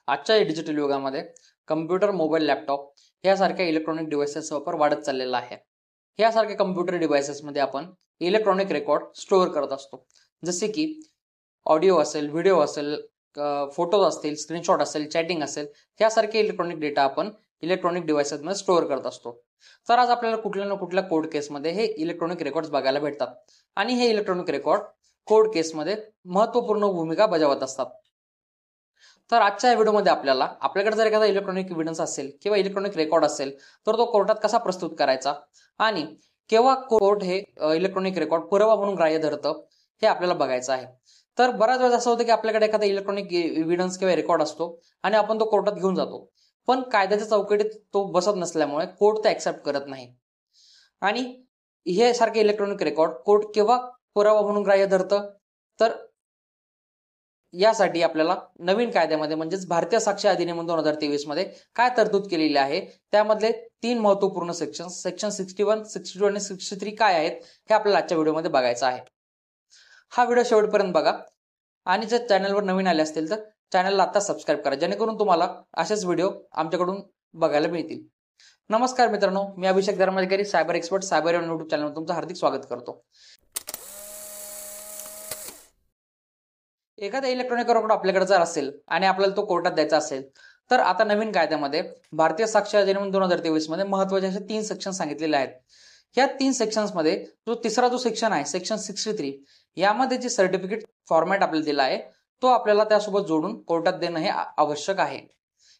आजच्या डिजिटल युगामध्ये computer, mobile, laptop यासारख्या इलेक्ट्रॉनिक डिव्हाइसेसचा वापर वाढत चाललेला आहे. यासारख्या कम्प्युटर डिव्हाइसेसमध्ये आपण इलेक्ट्रॉनिक रेकॉर्ड स्टोअर करत असतो. जसे की ऑडिओ असेल, व्हिडिओ असेल, फोटोज असतील, स्क्रीनशॉट असेल, चॅटिंग असेल, यासारखे इलेक्ट्रॉनिक डेटा आपण इलेक्ट्रॉनिक डिव्हाइसेसमध्ये स्टोअर करत असतो. तर आज आपल्याला कुठल्या ना कुठल्या कोड केसमध्ये हे इलेक्ट्रॉनिक रेकॉर्ड्स बघायला भेटतात आणि हे इलेक्ट्रॉनिक रेकॉर्ड कोड केसमध्ये महत्त्वपूर्ण भूमिका बजावत असतात. तर आजच्या या व्हिडिओमध्ये आपल्याकडे जर एखादा इलेक्ट्रॉनिक एव्हिडन्स असेल किंवा इलेक्ट्रॉनिक रेकॉर्ड असेल तर तो कोर्टात कसा प्रस्तुत करायचा आणि केव्हा कोर्ट हे इलेक्ट्रॉनिक रेकॉर्ड पुरावा म्हणून ग्राह्य धरतं हे आपल्याला बघायचं आहे. तर बऱ्याच वेळेस असं होतं की आपल्याकडे एखादा इलेक्ट्रॉनिक एव्हिडन्स किंवा रेकॉर्ड असतो आणि आपण तो कोर्टात घेऊन जातो, पण कायद्याच्या चौकटीत तो बसत नसल्यामुळे कोर्ट ते ऍक्सेप्ट करत नाही. आणि हे सारखे इलेक्ट्रॉनिक रेकॉर्ड कोर्ट केव्हा पुरावा म्हणून ग्राह्य धरतं, तर यासाठी आपल्याला नवीन कायद्यामध्ये म्हणजेच भारतीय साक्ष अधिनियम 2023 मध्ये काय तरतूद केलेली आहे त्यामधले 3 महत्वपूर्ण सेक्शन 61, 62 आणि 63 काय आहेत हे आपल्याला आजच्या व्हिडिओमध्ये बघायचं आहे. हा व्हिडिओ शेवटपर्यंत बघा आणि जर चॅनलवर नवीन आले असतील तर चॅनलला आता सबस्क्राईब करा, जेणेकरून तुम्हाला असेच व्हिडिओ आमच्याकडून बघायला मिळतील. नमस्कार मित्रांनो, मी Abhishek Dharmadhikari, cyber expert, cyber YouTube चॅनलवर तुमचं हार्दिक स्वागत करतो. एखादा इलेक्ट्रॉनिक रेकॉर्ड आपल्याकडे जर असेल आणि आपल्याला तो कोर्टात द्यायचा असेल तर आता नवीन कायद्यामध्ये भारतीय साक्ष अधिनियम 2023 मध्ये महत्त्वाचे असे 3 सेक्शन सांगितलेले आहेत. या 3 सेक्शन्स मध्ये तिसरा जो सेक्शन आहे सेक्शन 63, यामध्ये जे सर्टिफिकेट फॉर्मॅट आपल्याला दिला आहे तो आपल्याला त्यासोबत जोडून कोर्टात देणं हे आवश्यक आहे.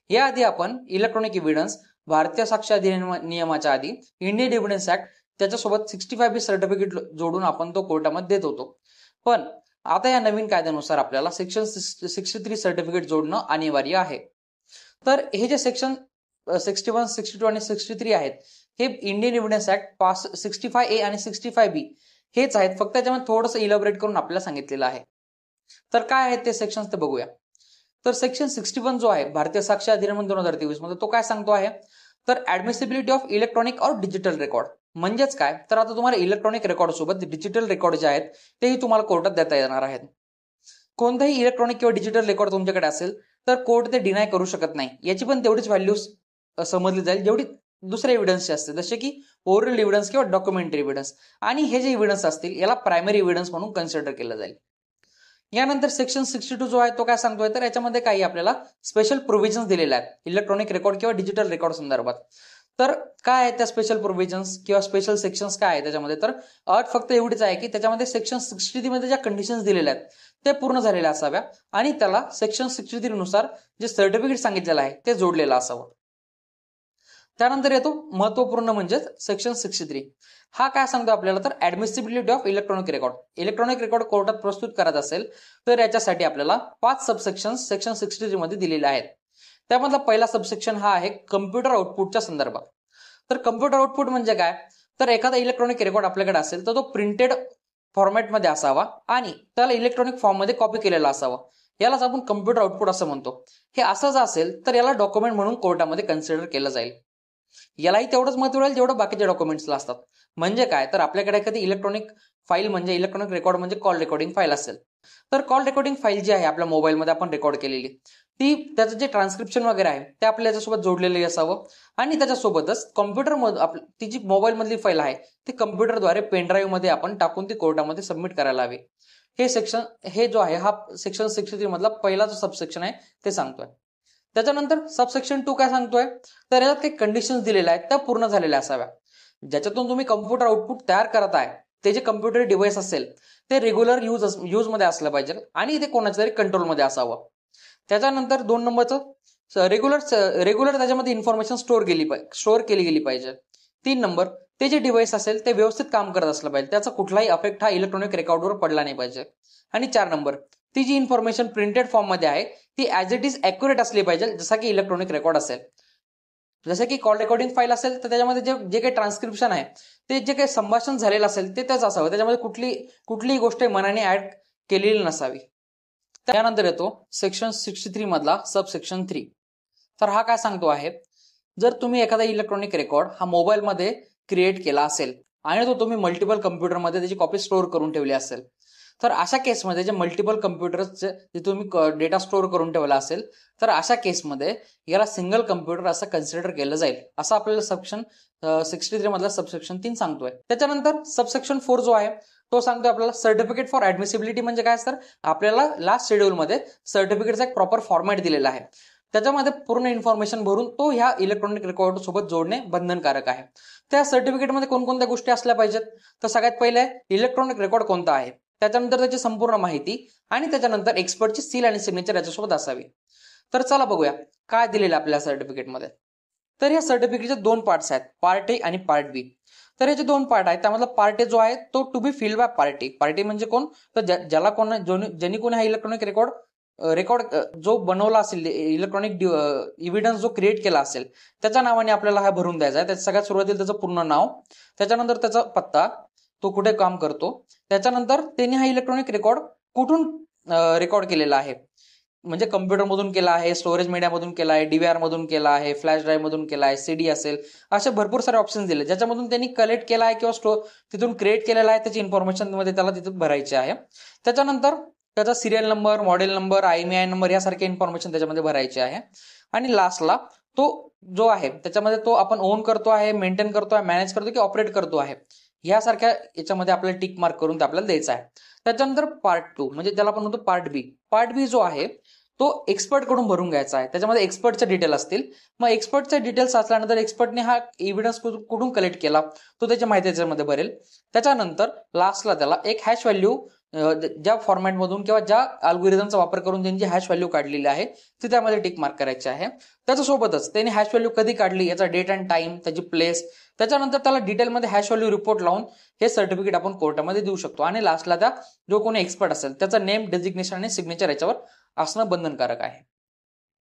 याआधी आपण इलेक्ट्रॉनिक एव्हिडन्स भारतीय साक्ष अधिनियमाच्या आधी इंडियन एव्हिडन्स ऍक्ट त्याच्यासोबत 65B सर्टिफिकेट जोडून आपण तो कोर्टामध्ये देत होतो, पण आता या नवीन कायद्यानुसार आपल्याला सेक्शन 63 सर्टिफिकेट जोडणं अनिवार्य आहे. तर हे जे सेक्शन 61, 62 आणि 63 आहेत हे Indian evidence act pass 65A आणि 65B हेच आहेत, फक्त त्याच्यामध्ये थोडंसं इलॅबोरेट करून आपल्याला सांगितलेलं आहे. तर काय आहेत ते सेक्शन्स ते बघूया. तर सेक्शन 61 जो आहे भारतीय साक्ष अधिनियम 2023 मध्ये तो काय सांगतो आहे, तर ऍडमिसिबिलिटी ऑफ इलेक्ट्रॉनिक और डिजिटल रेकॉर्ड. म्हणजेच काय, तर आता तुम्हाला इलेक्ट्रॉनिक रेकॉर्ड सोबत डिजिटल रेकॉर्ड जे आहेत तेही तुम्हाला कोर्टात देता येणार आहेत. कोणताही इलेक्ट्रॉनिक किंवा डिजिटल रेकॉर्ड तुमच्याकडे असेल तर कोर्ट ते डिनाय करू शकत नाही. याची पण तेवढीच व्हॅल्यू समजली जाईल जेवढी दुसऱ्या एव्हिडन्सचे असते, जसे की ओरल एव्हिडन्स किंवा डॉक्युमेंटरी एव्हिडन्स. आणि हे जे एव्हिडन्स असतील याला प्रायमरी एव्हिडन्स म्हणून कन्सिडर केलं जाईल. यानंतर सेक्शन 62 जो आहे तो काय सांगतोय, तर याच्यामध्ये काही आपल्याला स्पेशल प्रोव्हिजन्स दिलेल्या आहेत इलेक्ट्रॉनिक रेकॉर्ड किंवा डिजिटल रेकॉर्ड संदर्भात. तर काय आहे त्या स्पेशल प्रोव्हिजन्स किंवा स्पेशल सेक्शन्स काय आहे त्याच्यामध्ये, तर अट फक्त एवढीच आहे की त्याच्यामध्ये सेक्शन 63 मध्ये ज्या कंडिशन्स दिलेल्या आहेत ते पूर्ण झालेल्या असाव्या आणि त्याला सेक्शन 63 नुसार जे सर्टिफिकेट सांगितलेलं आहे ते जोडलेलं असावं. त्यानंतर येतो महत्वपूर्ण म्हणजेच सेक्शन 63. हा काय सांगतो आपल्याला, तर admissibility of electronic record. Electronic record कोर्टात प्रस्तुत करत असेल तर याच्यासाठी आपल्याला 5 सबसेक्शन सेक्शन 63 मध्ये दिलेले आहेत. त्यामधला पहिला सबसेक्शन हा आहे कम्प्युटर आउटपुटच्या संदर्भात. तर कम्प्युटर आउटपुट म्हणजे काय, तर एखादा इलेक्ट्रॉनिक रेकॉर्ड आपल्याकडे असेल तर तो प्रिंटेड फॉर्मॅटमध्ये असावा आणि त्याला इलेक्ट्रॉनिक फॉर्ममध्ये कॉपी केलेला असावा. यालाच आपण कम्प्युटर आउटपुट असं म्हणतो. हे असं जर असेल तर याला डॉक्युमेंट म्हणून कोर्टामध्ये कन्सिडर केलं जाईल. यालाही तेवढंच महत्व राहील जेवढं बाकीच्या डॉक्युमेंट्सला असतात. म्हणजे काय, तर आपल्याकडे एखादी इलेक्ट्रॉनिक फाईल म्हणजे इलेक्ट्रॉनिक रेकॉर्ड म्हणजे कॉल रेकॉर्डिंग फाईल असेल तर कॉल रेकॉर्डिंग फाईल जी आहे आपल्या मोबाईलमध्ये आपण रेकॉर्ड केलेली ती त्याचं जे ट्रान्स्क्रिप्शन वगैरे आहे ते आपल्या याच्यासोबत जोडलेले असावं आणि त्याच्यासोबतच कॉम्प्युटरमध्ये ती जी मोबाईल मधली फाईल आहे ती कम्प्युटरद्वारे पेनड्राईव्ह मध्ये आपण टाकून ती कोर्टामध्ये सबमिट करायला हवी. हे सेक्शन हे जो आहे हा सेक्शन 63 मधला पहिला जो सबसेक्शन आहे ते सांगतोय. त्याच्यानंतर सबसेक्शन 2 काय सांगतोय, तर याच्यात काही कंडिशन्स दिलेल्या आहेत त्या पूर्ण झालेल्या असाव्या. ज्याच्यातून तुम्ही कम्प्युटर आउटपुट तयार करत आहे ते जे कम्प्युटर डिव्हाइस असेल ते रेग्युलर यूज मध्ये असलं पाहिजे आणि ते कोणाच्या तरी कंट्रोलमध्ये असावं. त्याच्यानंतर 2 नंबरचं रेग्युलर त्याच्यामध्ये इन्फॉर्मेशन स्टोअर केली गेली पाहिजे. 3 नंबर, ते जे डिव्हाइस असेल ते व्यवस्थित काम करत असलं पाहिजे, त्याचा कुठलाही अफेक्ट हा इलेक्ट्रॉनिक रेकॉर्डवर पडला नाही पाहिजे. आणि 4 नंबर, ती जी इन्फॉर्मेशन प्रिंटेड फॉर्म मध्ये आहे ती ऍज इट इज ऍक्युरेट असली पाहिजे, जसा की इलेक्ट्रॉनिक रेकॉर्ड असेल. जसं की कॉल रेकॉर्डिंग फाईल असेल तर त्याच्यामध्ये जे काही ट्रान्स्क्रिप्शन आहे ते जे काही संभाषण झालेलं असेल ते त्याच असावं, त्याच्यामध्ये कुठलीही गोष्ट मनाने ऍड केलेली नसावी. त्यानंतर येतो सेक्शन 63 मधला सबसेक्शन 3. तर हा काय सांगतो आहे, जर तुम्ही एखादा इलेक्ट्रॉनिक रेकॉर्ड हा मोबाईलमध्ये क्रिएट केला असेल आणि तो तुम्ही मल्टिपल कम्प्युटरमध्ये त्याची कॉपी स्टोअर करून ठेवली असेल तर अशा केसमध्ये जे मल्टिपल कम्प्युटर्सचे जे तुम्ही डेटा स्टोअर करून ठेवला असेल तर अशा केसमध्ये याला सिंगल कम्प्युटर असं कन्सिडर केलं जाईल, असं आपल्याला सबसेक्शन 63 मधला सबसेक्शन 3 सांगतोय. त्याच्यानंतर सबसेक्शन 4 जो आहे तो सांगतोय आपल्याला सर्टिफिकेट फॉर ऍडमिसिबिलिटी म्हणजे काय, तर आपल्याला लास्ट शेड्यूलमध्ये सर्टिफिकेटचा एक प्रॉपर फॉर्मॅट दिलेला आहे, त्याच्यामध्ये पूर्ण इन्फॉर्मेशन भरून तो ह्या इलेक्ट्रॉनिक रेकॉर्ड सोबत जोडणे बंधनकारक आहे. त्या सर्टिफिकेटमध्ये कोणकोणत्या गोष्टी असल्या पाहिजेत, तर सगळ्यात पहिले इलेक्ट्रॉनिक रेकॉर्ड कोणता आहे, त्याच्यानंतर त्याची संपूर्ण माहिती आणि त्याच्यानंतर एक्सपर्टची सील आणि सिग्नेचर याच्यासोबत असावी. तर चला बघूया काय दिलेलं आपल्या सर्टिफिकेटमध्ये. तर या सर्टिफिकेटचे 2 पार्ट्स आहेत, पार्ट ए आणि पार्ट बी. तर याचे 2 पार्ट आहेत, त्यामधला पार्ट ए जो आहे तो to be filled by party. Party म्हणजे कोण, तर ज्याला कोण ज्यांनी कोणी हा इलेक्ट्रॉनिक रेकॉर्ड जो बनवला असेल, इलेक्ट्रॉनिक इव्हिडन्स जो क्रिएट केला असेल त्याच्या नावाने आपल्याला हा भरून द्यायचा आहे. त्याच्या सगळ्यात सुरुवातीला त्याचं पूर्ण नाव, त्याच्यानंतर त्याचा पत्ता, तो कुठे काम करतो, त्याच्यानंतर त्यांनी हा इलेक्ट्रॉनिक रेकॉर्ड कुठून रेकॉर्ड केलेला आहे, म्हणजे कम्प्युटर मधून केला आहे, स्टोरेज मीडियामधून केला आहे, डीव्हीआर मधून केला आहे, फ्लॅश ड्राईव्ह मधून केला आहे, सीडी असेल, असे भरपूर सारे ऑप्शन दिले ज्याच्यामधून त्यांनी कलेक्ट केला आहे किंवा तिथून क्रिएट केलेला आहे, त्याची इन्फॉर्मेशन मध्ये त्याला तिथून भरायची आहे. त्याच्यानंतर त्याचा serial number, model number, IMEI number यासारखे इन्फॉर्मेशन त्याच्यामध्ये भरायची आहे. आणि लास्टला तो जो आहे त्याच्यामध्ये तो आपण ओन करतो आहे, मेंटेन करतो आहे, मॅनेज करतो की ऑपरेट करतो आहे, यासारख्या याच्यामध्ये आपल्याला टिक मार्क करून ते आपल्याला द्यायचा आहे. त्याच्यानंतर पार्ट 2 म्हणजे त्याला आपण म्हणतो पार्ट बी. पार्ट बी जो आहे तो एक्सपर्ट कडून भरून घ्यायचा आहे, त्याच्यामध्ये एक्सपर्टचे डिटेल असतील. मग एक्सपर्टचे डिटेल्स असल्यानंतर एक्सपर्टने हा एव्हिडन्स कुठून कलेक्ट केला तो त्याची माहिती त्याच्यामध्ये भरेल. त्याच्यानंतर लास्टला त्याला एक हॅश व्हॅल्यू ज्या फॉर्मॅटमधून किंवा ज्या अल्गोरिदमचा वापर करून त्यांची हॅश व्हॅल्यू काढलेली आहे ती त्यामध्ये टिक मार्क करायची आहे. त्याच्यासोबतच त्यांनी हॅश व्हॅल्यू कधी काढली याचा डेट अँड टाइम, त्याची प्लेस, त्याच्यानंतर त्याला डिटेलमध्ये हॅश व्हॅल्यू रिपोर्ट लावून हे सर्टिफिकेट आपण कोर्टामध्ये देऊ शकतो. आणि लास्टला त्या जो कोणी एक्सपर्ट असेल त्याचा नेम, डेजिग्नेशन आणि सिग्नेचर याच्यावर असणं बंधनकारक आहे.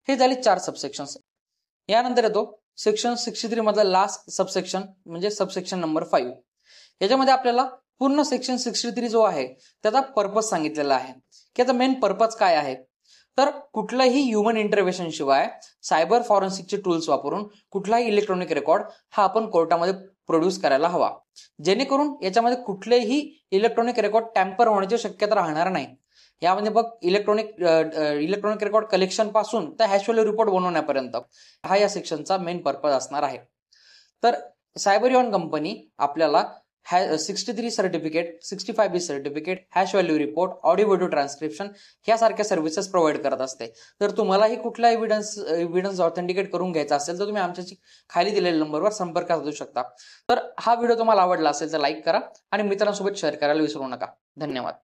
हे झाले 4 सबसेक्शन्स. यानंतर येतो सेक्शन 63 मधला लास्ट सबसेक्शन म्हणजे सबसेक्शन नंबर 5. याच्यामध्ये आपल्याला पूर्ण सेक्शन 63 जो आहे त्याचा पर्पज सांगितलेला आहे की आता मेन पर्पज काय आहे, तर कुठलाही ह्युमन इंटरव्हेन्शन शिवाय सायबर फॉरेन्सिकचे टूल्स वापरून कुठलाही इलेक्ट्रॉनिक रेकॉर्ड हा आपण कोर्टामध्ये प्रोड्यूस करायला हवा, जेणेकरून याच्यामध्ये कुठलेही इलेक्ट्रॉनिक रेकॉर्ड टॅम्पर होण्याची शक्यता राहणार नाही. यामध्ये बघ इलेक्ट्रॉनिक रेकॉर्ड कलेक्शन पासून त्या हॅश व्हॅल्यू रिपोर्ट बनवण्यापर्यंत हा या सेक्शनचा मेन पर्पज असणार आहे. तर सायबरियॉन कंपनी आपल्याला 63 certificate, 65B certificate, hash value report, audio video transcription यासारख्या सर्व्हिसेस प्रोव्हाइड करत असते. तर तुम्हालाही कुठला एव्हिडन्स ऑथेंटिकेट करून घ्यायचा असेल तर तुम्ही आमच्याशी खाली दिलेल्या नंबरवर संपर्क साधू शकता. तर हा व्हिडिओ तुम्हाला आवडला असेल तर लाईक करा आणि मित्रांसोबत शेअर करायला विसरू नका. धन्यवाद.